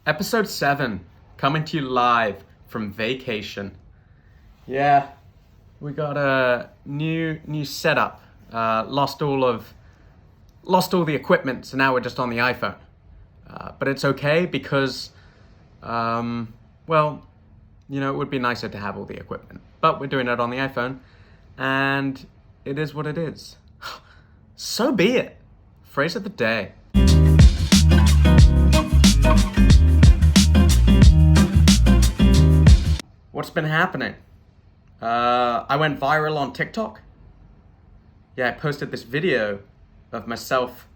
Episode 7, coming to you live from vacation. Yeah, we got a new setup. Lost all the equipment, so now we're just on the iPhone. But it's okay because, it would be nicer to have all the equipment. But we're doing it on the iPhone, and it is what it is. So be it. Phrase of the day. What's been happening? I went viral on TikTok. Yeah, I posted this video of myself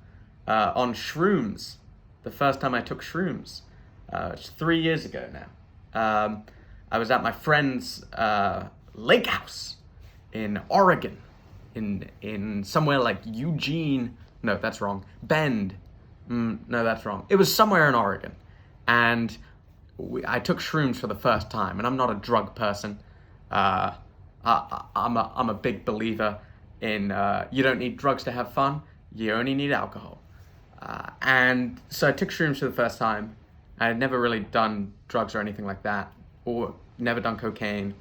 on shrooms. The first time I took shrooms. It's 3 years ago now. I was at my friend's lake house in Oregon. In somewhere like Eugene. No, that's wrong. Bend. No, that's wrong. It was somewhere in Oregon. And I took shrooms for the first time, and I'm not a drug person. I'm a big believer in you don't need drugs to have fun. You only need alcohol. And so I took shrooms for the first time. I had never really done drugs or anything like that, or never done cocaine.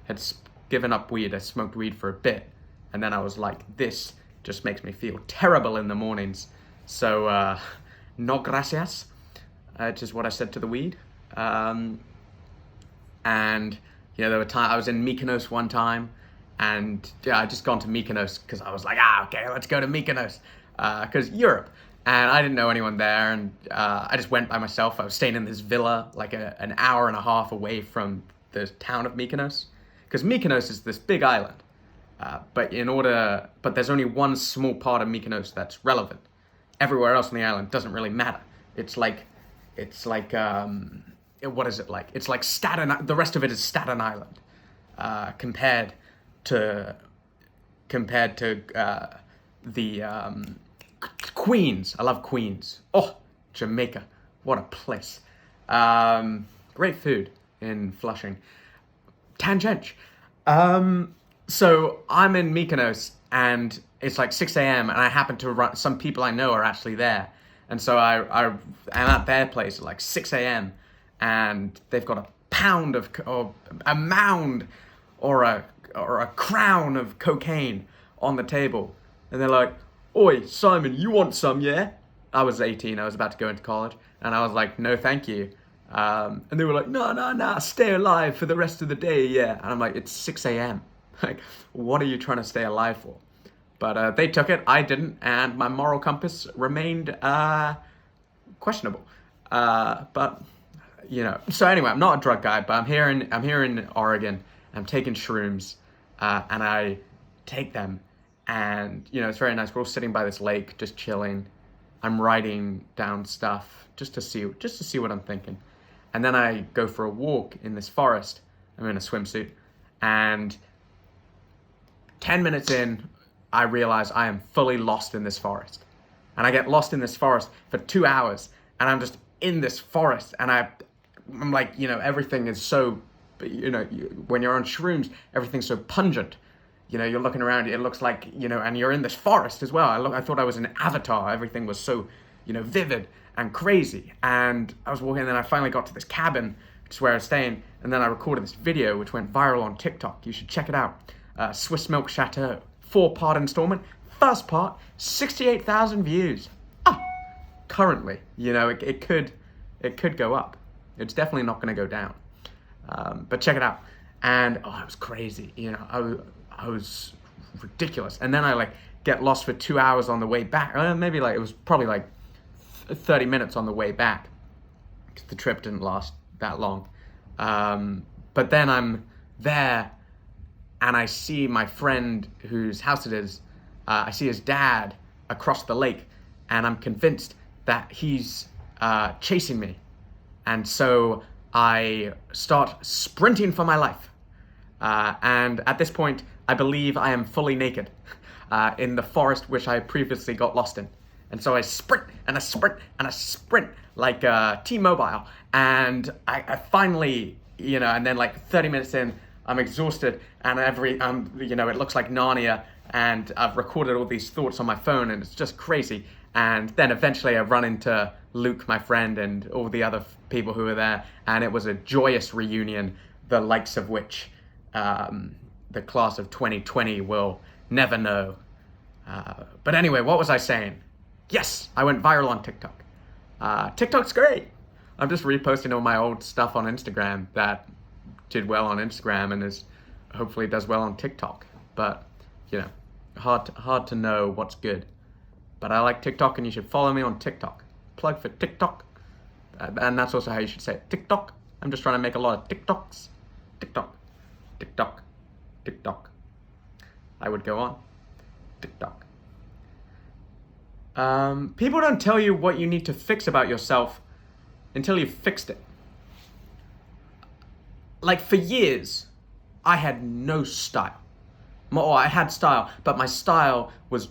Had given up weed. I smoked weed for a bit, and then I was like, this just makes me feel terrible in the mornings. So no gracias, which is what I said to the weed. And there were times I was in Mykonos one time, and I just gone to Mykonos because I was like, okay, let's go to Mykonos, because Europe, and I didn't know anyone there, and I just went by myself. I was staying in this villa like an hour and a half away from the town of Mykonos, because Mykonos is this big island, but there's only one small part of Mykonos that's relevant. Everywhere else on the island doesn't really matter. It's like what is it like? It's like the rest of it is Staten Island, compared to the Queens. I love Queens. Oh, Jamaica, what a place. Great food in Flushing. Tangent. So I'm in Mykonos, and it's like 6 a.m. and I happen to run. Some people I know are actually there, and so I'm at their place at like 6 a.m. and they've got a mound or a crown of cocaine on the table, and they're like, "Oi, Simon, you want some, yeah?" I was 18, I was about to go into college, and I was like, "No, thank you." And they were like, no, stay alive for the rest of the day, yeah. And I'm like, it's 6 a.m. Like, what are you trying to stay alive for? But they took it, I didn't, and my moral compass remained questionable. But so anyway, I'm not a drug guy, but I'm here in Oregon. I'm taking shrooms, and I take them, and it's very nice. We're all sitting by this lake, just chilling. I'm writing down stuff just to see what I'm thinking, and then I go for a walk in this forest. I'm in a swimsuit, and 10 minutes in, I realize I am fully lost in this forest, and I get lost in this forest for 2 hours, and I'm just in this forest, and I'm like, everything is so, when you're on shrooms, everything's so pungent. You're looking around, it looks like, and you're in this forest as well. I thought I was an Avatar. Everything was so, vivid and crazy. And I was walking, and then I finally got to this cabin, which is where I was staying, and then I recorded this video, which went viral on TikTok. You should check it out. Swiss Milk Chateau, 4-part installment. First part, 68,000 views. Currently, it could go up. It's definitely not going to go down. But check it out. And it was crazy. I was ridiculous. And then I get lost for 2 hours on the way back. Maybe it was probably 30 minutes on the way back, because the trip didn't last that long. But then I'm there, and I see my friend whose house it is. I see his dad across the lake, and I'm convinced that he's chasing me. And so I start sprinting for my life. And at this point, I believe I am fully naked in the forest which I previously got lost in. And so I sprint, and I sprint, and I sprint like T-Mobile. And I finally, and then 30 minutes in, I'm exhausted, and it looks like Narnia, and I've recorded all these thoughts on my phone, and it's just crazy. And then eventually I run into Luke, my friend, and all the other people who were there, and it was a joyous reunion, the likes of which the class of 2020 will never know. But anyway, what was I saying? Yes, I went viral on TikTok. TikTok's great. I'm just reposting all my old stuff on Instagram that did well on Instagram and hopefully does well on TikTok. But, hard to know what's good. But I like TikTok, and you should follow me on TikTok. Plug for TikTok. And that's also how you should say it. TikTok. I'm just trying to make a lot of TikToks. TikTok. TikTok. TikTok. I would go on. TikTok. People don't tell you what you need to fix about yourself until you've fixed it. Like, for years, I had no style. Or I had style, but my style was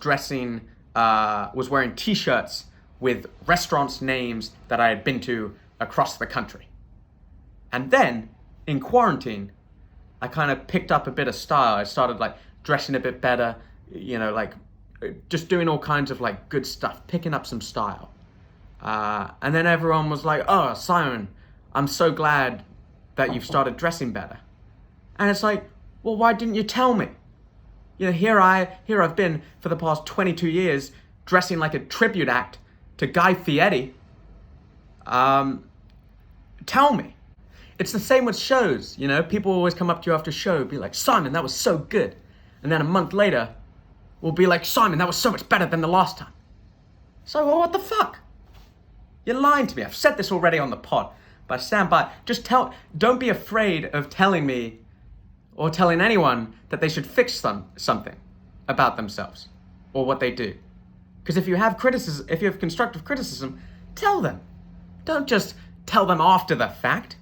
was wearing t-shirts with restaurants' names that I had been to across the country. And then, in quarantine, I kind of picked up a bit of style. I started dressing a bit better, just doing all kinds of good stuff, picking up some style. And then everyone was like, "Oh, Simon, I'm so glad that you've started dressing better." And it's like, well, why didn't you tell me? Here I've been for the past 22 years dressing like a tribute act to Guy Fieri. Tell me. It's the same with shows, People always come up to you after a show, be like, "Simon, that was so good." And then a month later, we'll be like, "Simon, that was so much better than the last time." So, well, what the fuck? You're lying to me. I've said this already on the pod, but I stand by. Don't be afraid of telling me or telling anyone that they should fix something about themselves or what they do. Because if you have constructive criticism, tell them. Don't just tell them after the fact.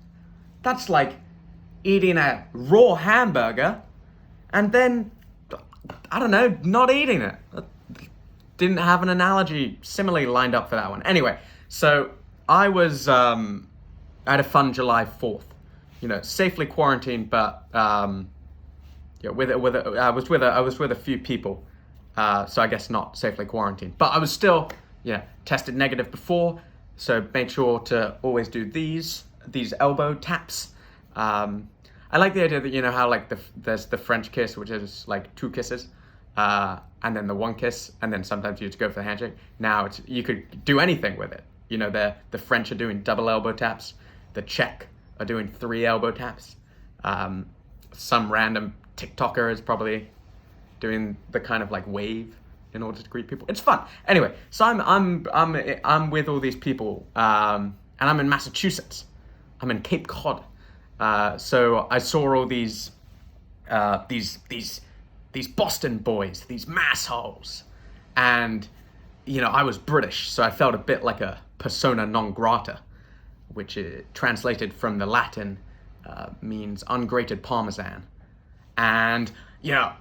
That's like eating a raw hamburger and then, I don't know, not eating it. Didn't have an analogy similarly lined up for that one. Anyway, so I had a fun July 4th. Safely quarantined, but I was with a few people, so I guess not safely quarantined. But I was still, tested negative before, so made sure to always do these elbow taps. I like the idea that how there's the French kiss, which is two kisses, and then the one kiss, and then sometimes you just go for the handshake. Now you could do anything with it. The French are doing double elbow taps. The Czech are doing 3 elbow taps. Some random TikToker is probably doing the kind of wave in order to greet people. It's fun. Anyway, so I'm with all these people, and I'm in Massachusetts. I'm in Cape Cod. So I saw all these Boston boys, these Massholes, and I was British, so I felt a bit like a persona non grata, which translated from the Latin means ungrated parmesan. And I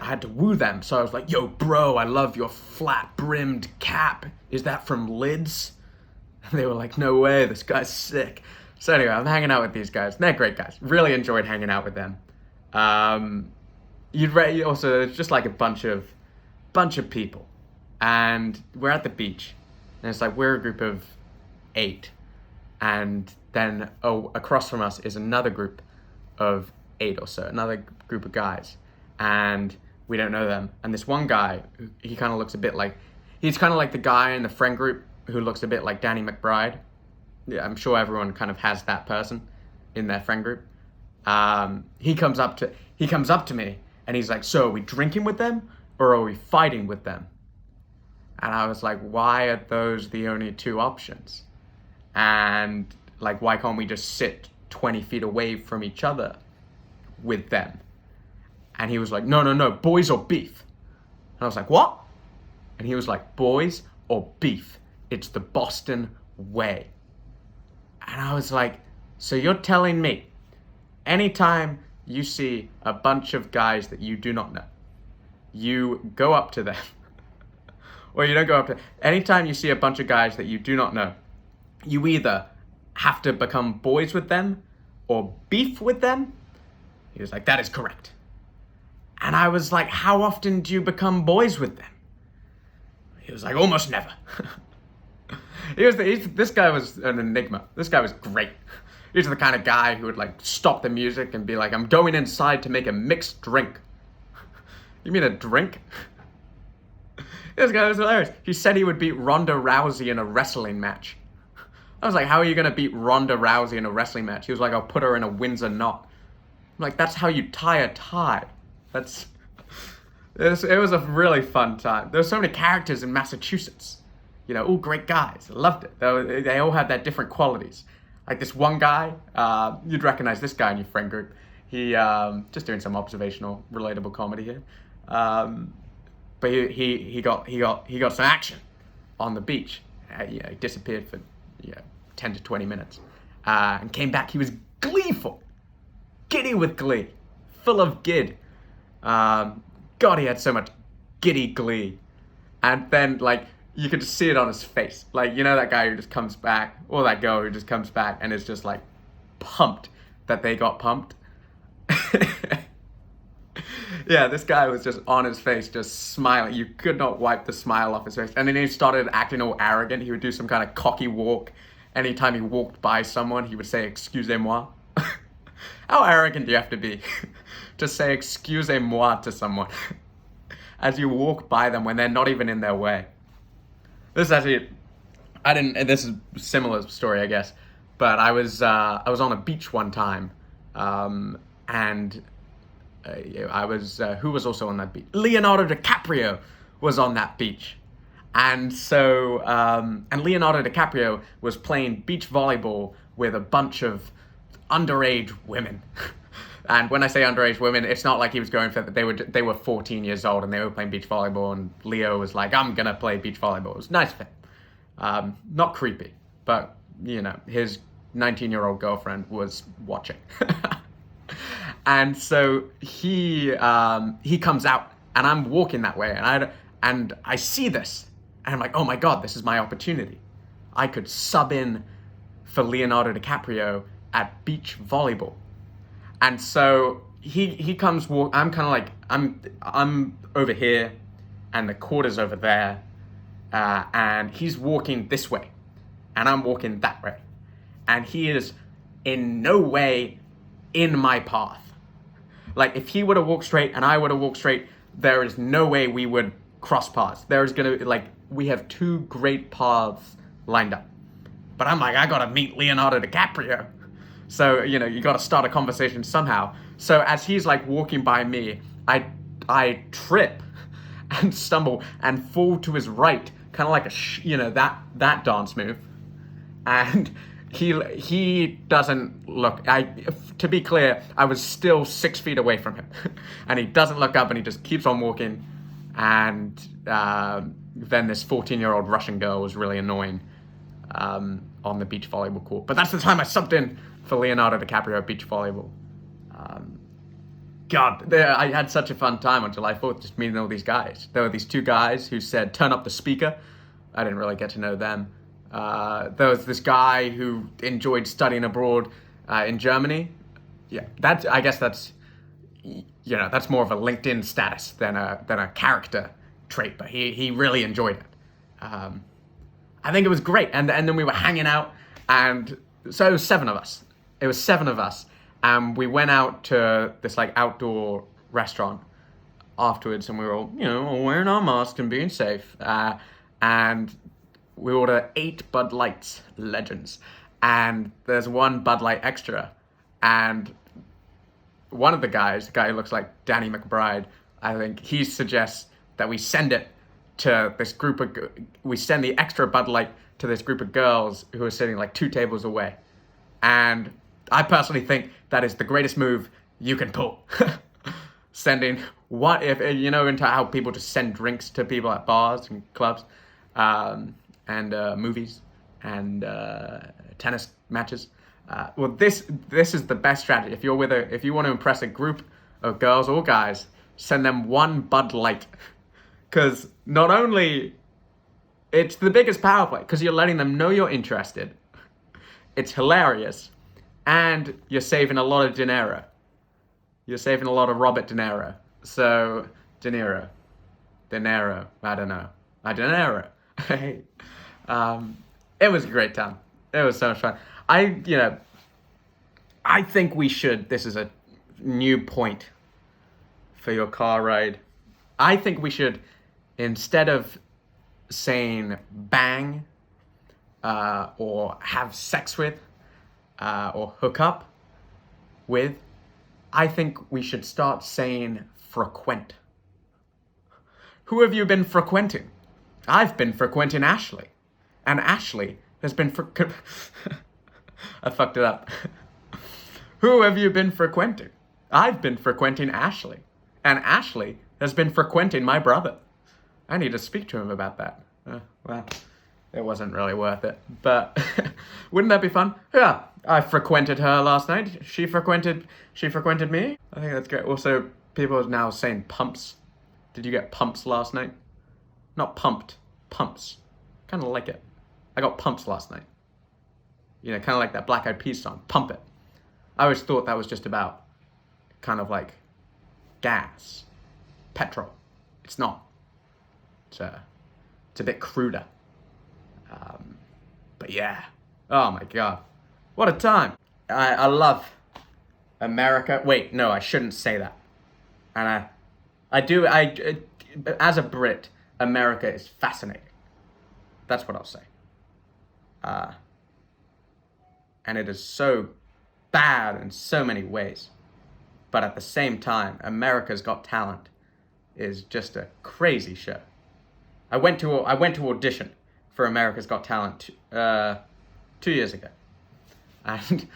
had to woo them, so I was like, "Yo, bro, I love your flat-brimmed cap. Is that from Lids?" And they were like, "No way, this guy's sick." So anyway, I'm hanging out with these guys. They're great guys. Really enjoyed hanging out with them. There's just a bunch of people, and we're at the beach, and it's we're a group of 8, and then across from us is another group of 8 or so, another group of guys, and we don't know them. And this one guy, he kind of looks a bit he's kind of like the guy in the friend group who looks a bit like Danny McBride. Yeah, I'm sure everyone kind of has that person in their friend group. He comes up to me and he's like, "So are we drinking with them or are we fighting with them?" And I was like, "Why are those the only 2 options? And why can't we just sit 20 feet away from each other with them?" And he was like, No, boys or beef." And I was like, "What?" And he was like, "Boys or beef. It's the Boston way." And I was like, "So you're telling me anytime you see a bunch of guys that you do not know, you go up to them, or you don't go up to, anytime you see a bunch of guys that you do not know, you either have to become boys with them or beef with them?" He was like, "That is correct." And I was like, "How often do you become boys with them?" He was like, almost never. This guy was an enigma. This guy was great. He's the kind of guy who would like stop the music and be like, I'm going inside to make a mixed drink. You mean a drink? This guy was hilarious. He said he would beat Ronda Rousey in a wrestling match. I was like, how are you going to beat Ronda Rousey in a wrestling match? He was like, I'll put her in a Windsor knot. I'm like, that's how you tie a tie. It was a really fun time. There were so many characters in Massachusetts. You know, all great guys. I loved it. They all had their different qualities. Like this one guy, you'd recognize this guy in your friend group. He, just doing some observational, relatable comedy here. But he got some action on the beach. He disappeared for 10 to 20 minutes, and came back. He was gleeful, giddy with glee, full of gid. God, he had so much giddy glee, and then like you could just see it on his face. Like, you know, that guy who just comes back, or that girl who just comes back and is just like pumped that they got pumped. Yeah, this guy was just on his face, just smiling. You could not wipe the smile off his face. And then he started acting all arrogant. He would do some kind of cocky walk. Anytime he walked by someone, he would say, excusez-moi. How arrogant do you have to be to say excusez-moi to someone as you walk by them when they're not even in their way? This is actually, this is a similar story, I guess. But I was on a beach one time, and who was also on that beach? Leonardo DiCaprio was on that beach. And so, and Leonardo DiCaprio was playing beach volleyball with a bunch of underage women. And when I say underage women, it's not like he was going for, they were 14 years old and they were playing beach volleyball, and Leo was like, I'm gonna play beach volleyball. It was nice of him. Not creepy, but, you know, his 19-year-old girlfriend was watching. And so he comes out, and I'm walking that way, and I see this, and I'm like, oh my God, this is my opportunity. I could sub in for Leonardo DiCaprio at beach volleyball. And so he comes I'm kind of like, I'm over here, and the court is over there, and he's walking this way, and I'm walking that way, and he is in no way in my path. Like, if he would have walked straight and I would have walked straight, there is no way we would cross paths. There's gonna, like, we have two great paths lined up. But I'm like, I gotta meet Leonardo DiCaprio. So, you know, you gotta start a conversation somehow. So as he's like walking by me, I trip and stumble and fall to his right, kind of like that dance move. And he doesn't look, to be clear, I was still 6 feet away from him. And he doesn't look up, and he just keeps on walking. And then this 14-year-old Russian girl was really annoying on the beach volleyball court. But that's the time I subbed in for Leonardo DiCaprio at beach volleyball. I had such a fun time on July 4th, just meeting all these guys. There were these two guys who said, turn up the speaker. I didn't really get to know them. There was this guy who enjoyed studying abroad in Germany. Yeah, I guess that's more of a LinkedIn status than a character trait, but he really enjoyed it. I think it was great. And then we were hanging out, and so it was 7 of us. And we went out to this like outdoor restaurant afterwards, and we were all, wearing our masks and being safe. And we ordered 8 Bud Lights, legends. And there's 1 Bud Light extra. And one of the guys, the guy who looks like Danny McBride, I think he suggests that we send it to this group we send the extra Bud Light to this group of girls who are sitting like 2 tables away. And I personally think that is the greatest move you can pull. Sending what if, into how people just send drinks to people at bars and clubs, and movies and tennis matches. Well, this is the best strategy. If you want to impress a group of girls or guys, send them 1 Bud Light. Because not only it's the biggest power play, because you're letting them know you're interested. It's hilarious. And you're saving a lot of dinero. You're saving a lot of Robert De Niro. So, dinero, I don't know. I dinero. It was a great time. It was so much fun. I think we should, this is a new point for your car ride. I think we should, instead of saying bang, or have sex with, or hook up with, I think we should start saying frequent. Who have you been frequenting? I've been frequenting Ashley. And Ashley has been I fucked it up. Who have you been frequenting? I've been frequenting Ashley. And Ashley has been frequenting my brother. I need to speak to him about that. Well, it wasn't really worth it. But wouldn't that be fun? Yeah, I frequented her last night. She frequented me. I think that's great. Also, people are now saying pumps. Did you get pumps last night? Not pumped, pumps. Kind of like it. I got pumps last night. Kind of like that Black Eyed Peas song, Pump It. I always thought that was just about kind of like gas, petrol. It's not. It's a bit cruder. But yeah. Oh my God. What a time. I love America. Wait, no, I shouldn't say that. And as a Brit, America is fascinating. That's what I'll say. And it is so bad in so many ways. But at the same time, America's Got Talent is just a crazy show. I went to audition for America's Got Talent 2 years ago. And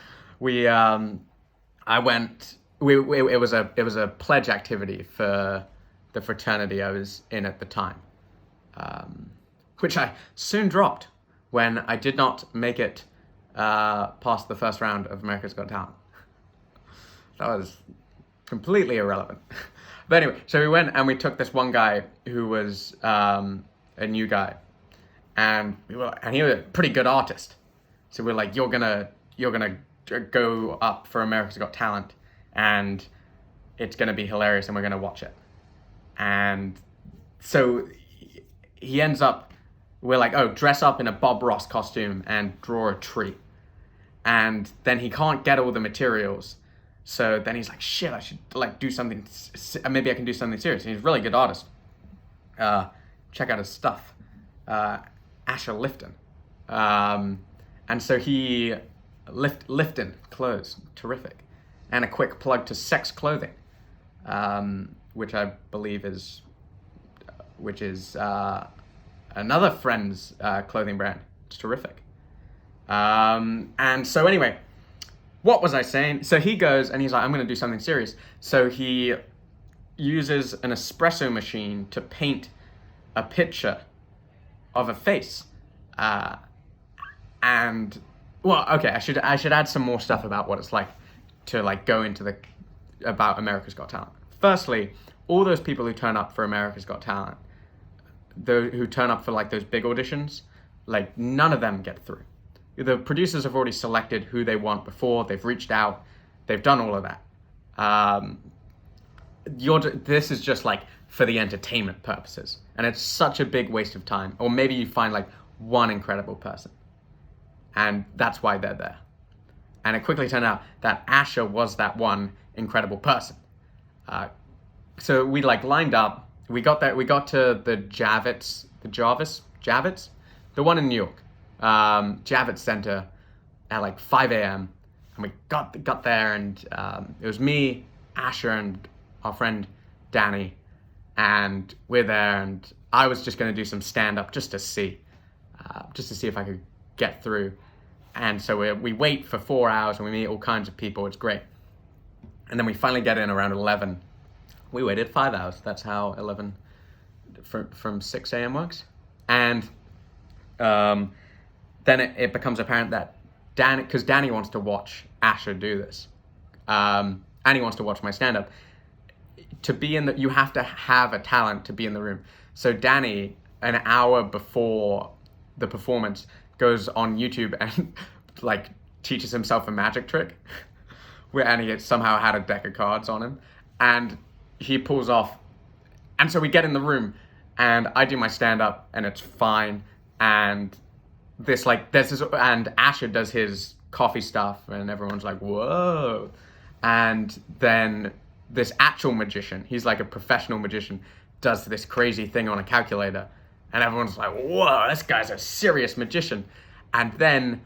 it was a pledge activity for the fraternity I was in at the time, which I soon dropped when I did not make it past the first round of America's Got Talent. That was completely irrelevant. But anyway, so we went and we took this one guy who was a new guy, and he was a pretty good artist. So we're like, you're gonna go up for America's Got Talent, and it's gonna be hilarious, and we're gonna watch it. And so he ends up, we're like, oh, dress up in a Bob Ross costume and draw a tree. And then he can't get all the materials. So then he's like, shit, I should do something, maybe I can do something serious. And he's a really good artist. Check out his stuff. Asher Lifton. And so he, Lifton clothes, terrific. And a quick plug to Sex Clothing, which I believe is another friend's clothing brand. It's terrific. And so anyway, what was I saying? So he goes and he's like, I'm going to do something serious. So he uses an espresso machine to paint a picture of a face. And well, okay, I should add some more stuff about what it's like to go into about America's Got Talent. Firstly, all those people who turn up for America's Got Talent, who turn up for those big auditions, none of them get through. The producers have already selected who they want before. They've reached out. They've done all of that. This is just for the entertainment purposes. And it's such a big waste of time. Or maybe you find one incredible person. And that's why they're there. And it quickly turned out that Asher was that one incredible person. So we lined up. We got there. We got to the Javits, the one in New York. Javits Center at 5 a.m. and we got there, and it was me, Asher, and our friend Danny, and we're there, and I was just going to do some stand-up just to see if I could get through. And so we wait for 4 hours and we meet all kinds of people. It's great. And then we finally get in around 11. We waited 5 hours. That's how 11 from 6 a.m. works. And then it becomes apparent that because Danny wants to watch Asher do this, and he wants to watch my stand-up. You have to have a talent to be in the room. So Danny, an hour before the performance, goes on YouTube and teaches himself a magic trick, and he somehow had a deck of cards on him, and he pulls off. And so we get in the room, and I do my stand-up, and it's fine, and and Asher does his coffee stuff, and everyone's like, whoa. And then this actual magician, he's like a professional magician, does this crazy thing on a calculator, and everyone's like, whoa, this guy's a serious magician. And then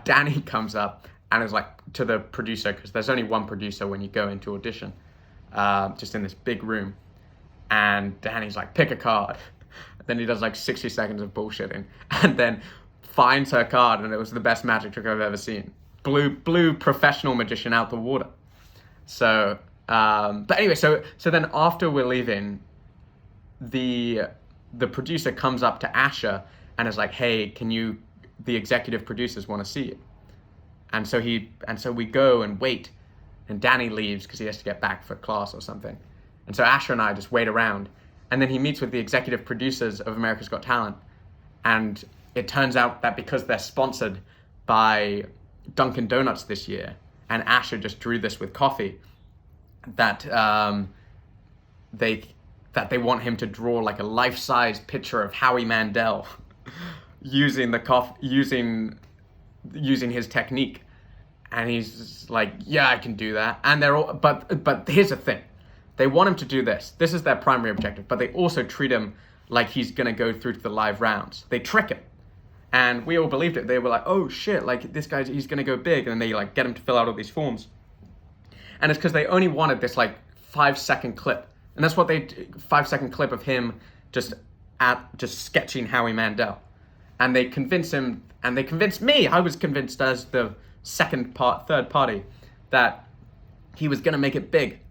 Danny comes up and is like, to the producer, because there's only one producer when you go into audition, just in this big room, and Danny's like, pick a card. Then he does like 60 seconds of bullshitting, and then finds her card, and it was the best magic trick I've ever seen. Blew professional magician out the water. So, but anyway, so then after we're leaving, the producer comes up to Asher and is like, hey, the executive producers want to see you. And so we go and wait, and Danny leaves because he has to get back for class or something. And so Asher and I just wait around, and then he meets with the executive producers of America's Got Talent, and it turns out that because they're sponsored by Dunkin' Donuts this year, and Asher just drew this with coffee, that they want him to draw like a life-size picture of Howie Mandel using his technique. And he's like, yeah, I can do that. And they're all, but here's the thing. They want him to do this. This is their primary objective, but they also treat him like he's gonna go through to the live rounds. They trick him. And we all believed it. They were like, oh shit, like this guy, he's gonna go big. And they like get him to fill out all these forms. And it's because they only wanted this like 5-second clip. And that's what 5-second clip of him just sketching Howie Mandel. And they convinced him, and they convinced me, I was convinced as the third party, that he was gonna make it big.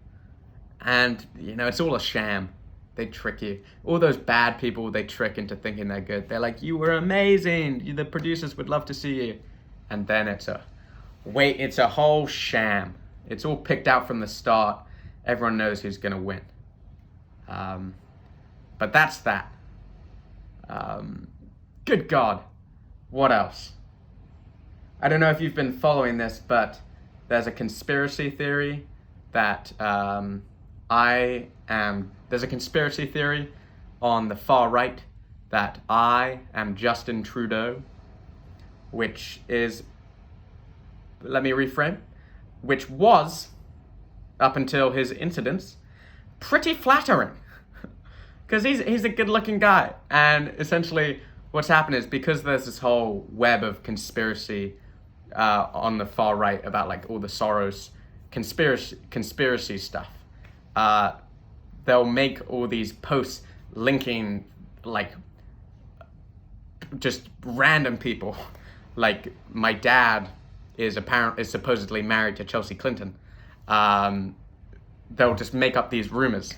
And, it's all a sham. They trick you. All those bad people, they trick into thinking they're good. They're like, you were amazing. The producers would love to see you. And then it's a whole sham. It's all picked out from the start. Everyone knows who's going to win. But that's that. Good God. What else? I don't know if you've been following this, but there's a conspiracy theory that there's a conspiracy theory on the far right that I am Justin Trudeau, which is, let me reframe, which was, up until his incidents, pretty flattering. Because he's a good-looking guy. And essentially what's happened is, because there's this whole web of conspiracy on the far right about like all the Soros conspiracy stuff, they'll make all these posts linking like just random people. Like my dad is supposedly married to Chelsea Clinton. They'll just make up these rumors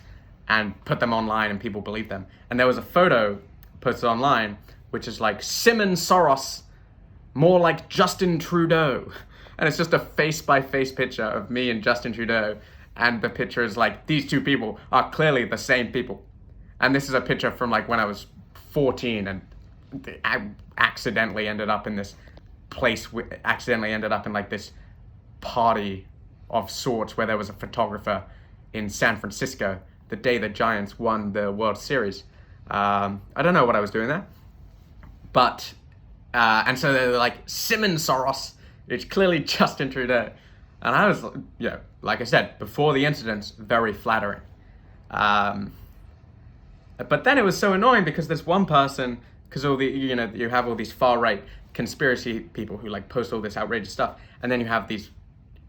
and put them online, and people believe them. And there was a photo posted online which is like Simon Soros, more like Justin Trudeau. And it's just a face-by-face picture of me and Justin Trudeau. And the picture is like, these two people are clearly the same people. And this is a picture from like when I was 14, and I accidentally ended up in this place, accidentally ended up in like this party of sorts where there was a photographer in San Francisco the day the Giants won the World Series. I don't know what I was doing there. But, and so they're like, Simon Soros, it's clearly Justin Trudeau. And I was, like I said, before the incidents, very flattering. But then it was so annoying because there's one person, because all the, you have all these far-right conspiracy people who like post all this outrageous stuff, and then you have these,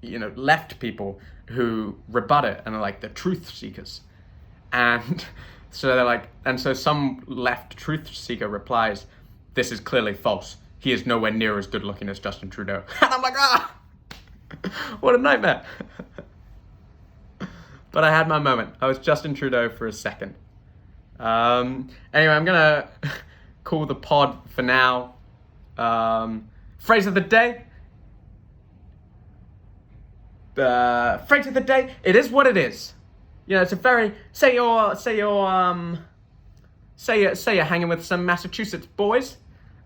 left people who rebut it and are like the truth seekers. And so they're like, and so some left truth seeker replies, this is clearly false. He is nowhere near as good looking as Justin Trudeau. And I'm like, what a nightmare. But I had my moment. I was Justin Trudeau for a second. Anyway, I'm gonna call the pod for now. Phrase of the day. Phrase of the day. It is what it is. It's a very, say you're hanging with some Massachusetts boys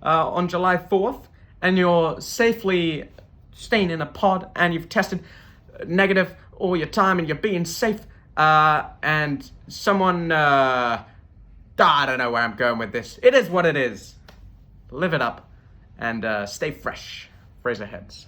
on July 4th, and you're safely staying in a pod, and you've tested negative all your time, and you're being safe, and someone I don't know where I'm going with this. It is what it is. Live it up and stay fresh. Fraser heads.